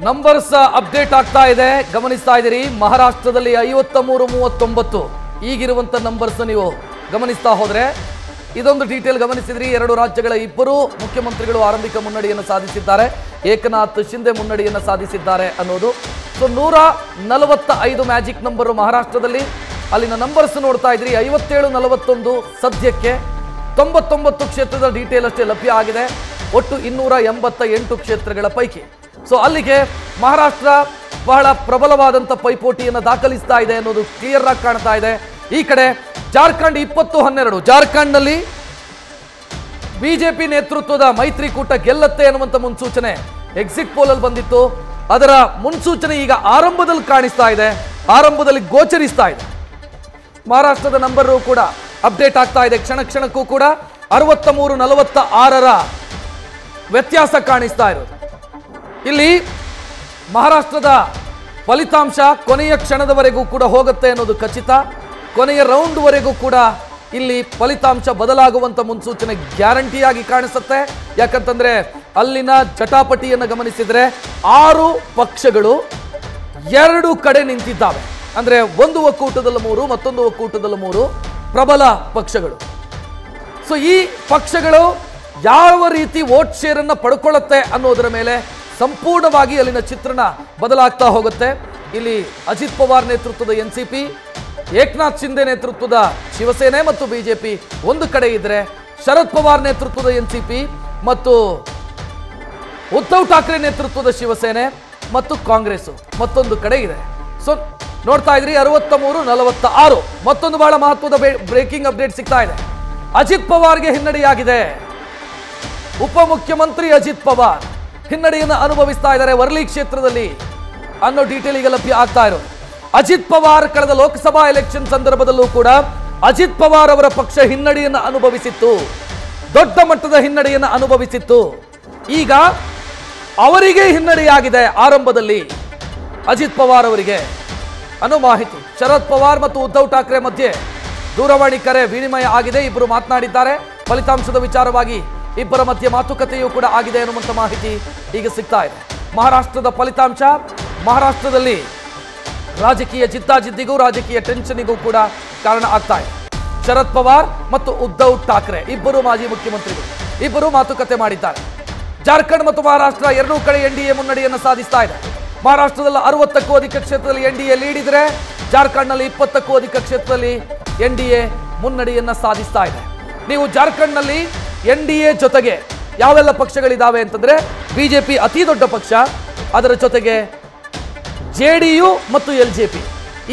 Numbers update ಆಗ್ತಾ ಇದೆ, ಗಮನಿಸ್ತಾ ಇದ್ದೀರಿ. ಮಹಾರಾಷ್ಟ್ರದಲ್ಲಿ 53-39 ಈಗಿರುವಂತ ನಂಬರ್ಸ್ ನೀವು ಗಮನಿಸ್ತಾ ಹೋದ್ರೆ ಇದೊಂದು ಡೀಟೇಲ್ ಗಮನಿಸಿದ್ರಿ. ಎರಡು ರಾಜ್ಯಗಳ ಇಬ್ಬರು ಮುಖ್ಯಮಂತ್ರಿಗಳು ಆರಂಭಿಕ ಮುನ್ನಡೆಯನ್ನು ಸಾಧಿಸಿದ್ದಾರೆ. ಏಕನಾಥ್ ಶಿಂದೆ ಮುನ್ನಡೆಯನ್ನು ಸಾಧಿಸಿದ್ದಾರೆ ಅನ್ನೋದು. ಸೊ 145 ಮ್ಯಾಜಿಕ್ ನಂಬರ್ ಮಹಾರಾಷ್ಟ್ರದಲ್ಲಿ. ಅಲ್ಲಿನ ನಂಬರ್ಸ್ ನೋಡ್ತಾ ಇದ್ರಿ. 57-41 ಸದ್ಯಕ್ಕೆ 99 ಕ್ಷೇತ್ರದ ಡೀಟೇಲ್ ಅಷ್ಟೇ ಲಭ್ಯ ಆಗಿದೆ, ಒಟ್ಟು 288 ಕ್ಷೇತ್ರಗಳ ಪೈಕಿ. ಸೊ ಅಲ್ಲಿಗೆ ಮಹಾರಾಷ್ಟ್ರ ಬಹಳ ಪ್ರಬಲವಾದಂಥ ಪೈಪೋಟಿಯನ್ನು ದಾಖಲಿಸ್ತಾ ಇದೆ ಅನ್ನೋದು ಕ್ಲಿಯರ್ ಆಗಿ ಕಾಣ್ತಾ ಇದೆ. ಈ ಕಡೆ ಜಾರ್ಖಂಡ್ 20-12 ಜಾರ್ಖಂಡ್ನಲ್ಲಿ ಬಿಜೆಪಿ ನೇತೃತ್ವದ ಮೈತ್ರಿಕೂಟ ಗೆಲ್ಲತ್ತೆ ಅನ್ನುವಂಥ ಮುನ್ಸೂಚನೆ ಎಕ್ಸಿಟ್ ಪೋಲ್ ಅಲ್ಲಿ ಬಂದಿತ್ತು. ಅದರ ಮುನ್ಸೂಚನೆ ಈಗ ಆರಂಭದಲ್ಲಿ ಕಾಣಿಸ್ತಾ ಇದೆ, ಆರಂಭದಲ್ಲಿ ಗೋಚರಿಸ್ತಾ ಇದೆ. ಮಹಾರಾಷ್ಟ್ರದ ನಂಬರ್ ಕೂಡ ಅಪ್ಡೇಟ್ ಆಗ್ತಾ ಇದೆ ಕ್ಷಣ ಕ್ಷಣಕ್ಕೂ ಕೂಡ. 63-46ರ ವ್ಯತ್ಯಾಸ ಕಾಣಿಸ್ತಾ ಇರೋದು. ಇಲ್ಲಿ ಮಹಾರಾಷ್ಟ್ರದ ಫಲಿತಾಂಶ ಕೊನೆಯ ಕ್ಷಣದವರೆಗೂ ಕೂಡ ಹೋಗುತ್ತೆ ಅನ್ನೋದು ಖಚಿತ. ಕೊನೆಯ ರೌಂಡ್ವರೆಗೂ ಕೂಡ ಇಲ್ಲಿ ಫಲಿತಾಂಶ ಬದಲಾಗುವಂತ ಮುನ್ಸೂಚನೆ ಗ್ಯಾರಂಟಿಯಾಗಿ ಕಾಣಿಸುತ್ತೆ. ಯಾಕಂತಂದ್ರೆ ಅಲ್ಲಿನ ಜಟಾಪಟಿಯನ್ನು ಗಮನಿಸಿದ್ರೆ 6 ಪಕ್ಷಗಳು 2 ಕಡೆ ನಿಂತಿದ್ದಾವೆ. ಅಂದ್ರೆ ಒಂದು ಒಕ್ಕೂಟದಲ್ಲಿ 3, ಮತ್ತೊಂದು ಒಕ್ಕೂಟದಲ್ಲಿ 3 ಪ್ರಬಲ ಪಕ್ಷಗಳು. ಸೊ ಈ ಪಕ್ಷಗಳು ಯಾವ ರೀತಿ ವೋಟ್ ಶೇರ್ ಅನ್ನು ಪಡ್ಕೊಳ್ಳುತ್ತೆ ಅನ್ನೋದರ ಮೇಲೆ ಸಂಪೂರ್ಣವಾಗಿ ಅಲ್ಲಿನ ಚಿತ್ರಣ ಬದಲಾಗ್ತಾ ಹೋಗುತ್ತೆ. ಇಲ್ಲಿ ಅಜಿತ್ ಪವಾರ್ ನೇತೃತ್ವದ NCP, ಏಕನಾಥ್ ಶಿಂದೆ ನೇತೃತ್ವದ ಶಿವಸೇನೆ ಮತ್ತು ಬಿಜೆಪಿ ಒಂದು ಕಡೆ ಇದ್ರೆ, ಶರದ್ ಪವಾರ್ ನೇತೃತ್ವದ NCP ಮತ್ತು ಉದ್ಧವ್ ಠಾಕ್ರೆ ನೇತೃತ್ವದ ಶಿವಸೇನೆ ಮತ್ತು ಕಾಂಗ್ರೆಸ್ ಮತ್ತೊಂದು ಕಡೆ ಇದೆ. ಸೊ ನೋಡ್ತಾ ಇದ್ರಿ 63-46. ಮತ್ತೊಂದು ಬಹಳ ಮಹತ್ವದ ಬ್ರೇಕಿಂಗ್ ಅಪ್ಡೇಟ್ ಸಿಗ್ತಾ ಇದೆ. ಅಜಿತ್ ಪವಾರ್ಗೆ ಹಿನ್ನಡೆಯಾಗಿದೆ. ಉಪಮುಖ್ಯಮಂತ್ರಿ ಅಜಿತ್ ಪವಾರ್ ಹಿನ್ನಡೆಯನ್ನು ಅನುಭವಿಸ್ತಾ ಇದ್ದಾರೆ ವರ್ಲಿ ಕ್ಷೇತ್ರದಲ್ಲಿ ಅನ್ನೋ ಡೀಟೇಲ್ ಈಗ ಲಭ್ಯ ಆಗ್ತಾ ಇರೋದು. ಅಜಿತ್ ಪವಾರ್ ಕಳೆದ ಲೋಕಸಭಾ ಎಲೆಕ್ಷನ್ ಸಂದರ್ಭದಲ್ಲೂ ಕೂಡ ಅಜಿತ್ ಪವಾರ್ ಅವರ ಪಕ್ಷ ಹಿನ್ನಡೆಯನ್ನು ಅನುಭವಿಸಿತ್ತು, ದೊಡ್ಡ ಮಟ್ಟದ ಹಿನ್ನಡೆಯನ್ನು ಅನುಭವಿಸಿತ್ತು. ಈಗ ಅವರಿಗೆ ಹಿನ್ನಡೆಯಾಗಿದೆ ಆರಂಭದಲ್ಲಿ ಅಜಿತ್ ಪವಾರ್ ಅವರಿಗೆ ಅನ್ನೋ ಮಾಹಿತಿ. ಶರದ್ ಪವಾರ್ ಮತ್ತು ಉದ್ಧವ್ ಠಾಕ್ರೆ ಮಧ್ಯೆ ದೂರವಾಣಿ ಕರೆ ವಿನಿಮಯ ಆಗಿದೆ, ಇಬ್ಬರು ಮಾತನಾಡಿದ್ದಾರೆ. ಫಲಿತಾಂಶದ ವಿಚಾರವಾಗಿ ಇಬ್ಬರ ಮಧ್ಯೆ ಮಾತುಕತೆಯೂ ಕೂಡ ಆಗಿದೆ ಅನ್ನುವಂಥ ಮಾಹಿತಿ ಈಗ ಸಿಗ್ತಾ ಇದೆ. ಮಹಾರಾಷ್ಟ್ರದ ಫಲಿತಾಂಶ ಮಹಾರಾಷ್ಟ್ರದಲ್ಲಿ ರಾಜಕೀಯ ಜಿದ್ದಾಜಿದ್ದಿಗೂ ರಾಜಕೀಯ ಟೆನ್ಷನ್ಗೂ ಕೂಡ ಕಾರಣ ಆಗ್ತಾ ಇದೆ. ಶರದ್ ಪವಾರ್ ಮತ್ತು ಉದ್ಧವ್ ಠಾಕ್ರೆ ಇಬ್ಬರು ಮಾಜಿ ಮುಖ್ಯಮಂತ್ರಿಗಳು, ಇಬ್ಬರು ಮಾತುಕತೆ ಮಾಡಿದ್ದಾರೆ. ಜಾರ್ಖಂಡ್ ಮತ್ತು ಮಹಾರಾಷ್ಟ್ರ ಎರಡೂ ಕಡೆ NDA ಮುನ್ನಡೆಯನ್ನು ಸಾಧಿಸ್ತಾ ಇದೆ. ಮಹಾರಾಷ್ಟ್ರದಲ್ಲಿ 60ಕ್ಕೂ ಅಧಿಕ ಕ್ಷೇತ್ರದಲ್ಲಿ NDA ಲೀಡ್ ಇದ್ರೆ, ಜಾರ್ಖಂಡ್ನಲ್ಲಿ 20ಕ್ಕೂ ಅಧಿಕ ಕ್ಷೇತ್ರದಲ್ಲಿ NDA ಮುನ್ನಡೆಯನ್ನು ಸಾಧಿಸ್ತಾ ಇದೆ. ನೀವು ಜಾರ್ಖಂಡ್ನಲ್ಲಿ NDA ಜೊತೆಗೆ ಯಾವೆಲ್ಲ ಪಕ್ಷಗಳಿದಾವೆ ಅಂತಂದ್ರೆ ಬಿಜೆಪಿ ಅತಿ ದೊಡ್ಡ ಪಕ್ಷ, ಅದರ ಜೊತೆಗೆ JDU ಮತ್ತು LJP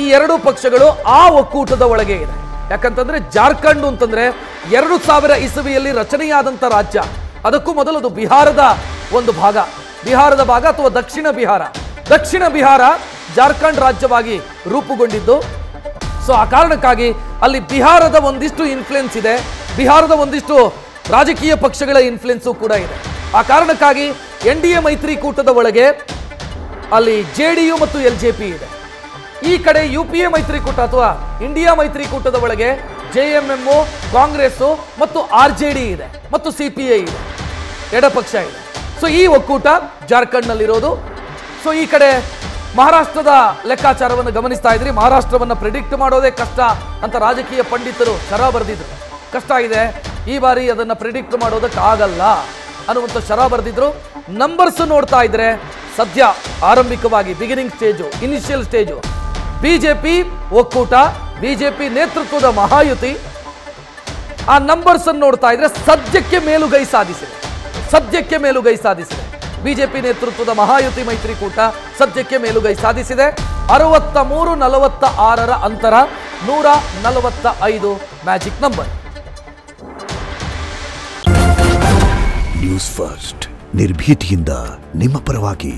ಈ ಎರಡೂ ಪಕ್ಷಗಳು ಆ ಒಕ್ಕೂಟದ ಒಳಗೆ ಇದೆ. ಯಾಕಂತಂದ್ರೆ ಜಾರ್ಖಂಡ್ ಅಂತಂದ್ರೆ 2000 ಇಸವಿಯಲ್ಲಿ ರಚನೆಯಾದಂಥ ರಾಜ್ಯ. ಅದಕ್ಕೂ ಮೊದಲು ಅದು ಬಿಹಾರದ ಒಂದು ಭಾಗ, ಬಿಹಾರದ ಭಾಗ ಅಥವಾ ದಕ್ಷಿಣ ಬಿಹಾರ ಜಾರ್ಖಂಡ್ ರಾಜ್ಯವಾಗಿ ರೂಪುಗೊಂಡಿದ್ದು. ಸೊ ಆ ಕಾರಣಕ್ಕಾಗಿ ಅಲ್ಲಿ ಬಿಹಾರದ ಒಂದಿಷ್ಟು ಇನ್ಫ್ಲುಯೆನ್ಸ್ ಇದೆ, ಬಿಹಾರದ ಒಂದಿಷ್ಟು ರಾಜಕೀಯ ಪಕ್ಷಗಳ ಇನ್ಫ್ಲುಯೆನ್ಸು ಕೂಡ ಇದೆ. ಆ ಕಾರಣಕ್ಕಾಗಿ NDA ಮೈತ್ರಿಕೂಟದ ಒಳಗೆ ಅಲ್ಲಿ JDU ಮತ್ತು LJP ಇದೆ. ಈ ಕಡೆ UPA ಮೈತ್ರಿಕೂಟ ಅಥವಾ ಇಂಡಿಯಾ ಮೈತ್ರಿಕೂಟದ ಒಳಗೆ JMM, ಕಾಂಗ್ರೆಸ್ ಮತ್ತು RJD ಇದೆ ಮತ್ತು CPI ಇದೆ, ಎಡಪಕ್ಷ ಇದೆ. ಸೊ ಈ ಒಕ್ಕೂಟ ಜಾರ್ಖಂಡ್ನಲ್ಲಿರೋದು. ಸೊ ಈ ಕಡೆ ಮಹಾರಾಷ್ಟ್ರದ ಲೆಕ್ಕಾಚಾರವನ್ನು ಗಮನಿಸ್ತಾ ಇದ್ರಿ. ಮಹಾರಾಷ್ಟ್ರವನ್ನು ಪ್ರೆಡಿಕ್ಟ್ ಮಾಡೋದೇ ಕಷ್ಟ ಅಂತ ರಾಜಕೀಯ ಪಂಡಿತರು ಶರ ಬರೆದಿದ್ರು. ಕಷ್ಟ ಇದೆ ಈ ಬಾರಿ ಅದನ್ನು ಪ್ರಿಡಿಕ್ಟ್ ಮಾಡೋದಕ್ಕೆ ಆಗಲ್ಲ ಅನ್ನುವಂಥ ಶರ ಬರೆದಿದ್ರು. ನಂಬರ್ಸ್ ನೋಡ್ತಾ ಇದ್ರೆ ಸದ್ಯ ಆರಂಭಿಕವಾಗಿ beginning stage, initial stage BJP ಒಕ್ಕೂಟ, ಬಿಜೆಪಿ ನೇತೃತ್ವದ ಮಹಾಯುತಿ. ಆ ನಂಬರ್ಸ್ ಅನ್ನು ನೋಡ್ತಾ ಇದ್ರೆ ಸದ್ಯಕ್ಕೆ ಮೇಲುಗೈ ಸಾಧಿಸಿದೆ. ಬಿಜೆಪಿ ನೇತೃತ್ವದ ಮಹಾಯುತಿ ಮೈತ್ರಿಕೂಟ ಸದ್ಯಕ್ಕೆ ಮೇಲುಗೈ ಸಾಧಿಸಿದೆ. 63-46ರ ಅಂತರ, 145 ಮ್ಯಾಜಿಕ್ ನಂಬರ್. ನ್ಯೂಸ್ ಫಸ್ಟ್ ನಿರ್ಭೀತಿಯಿಂದ ನಿಮ್ಮ ಪರವಾಗಿ.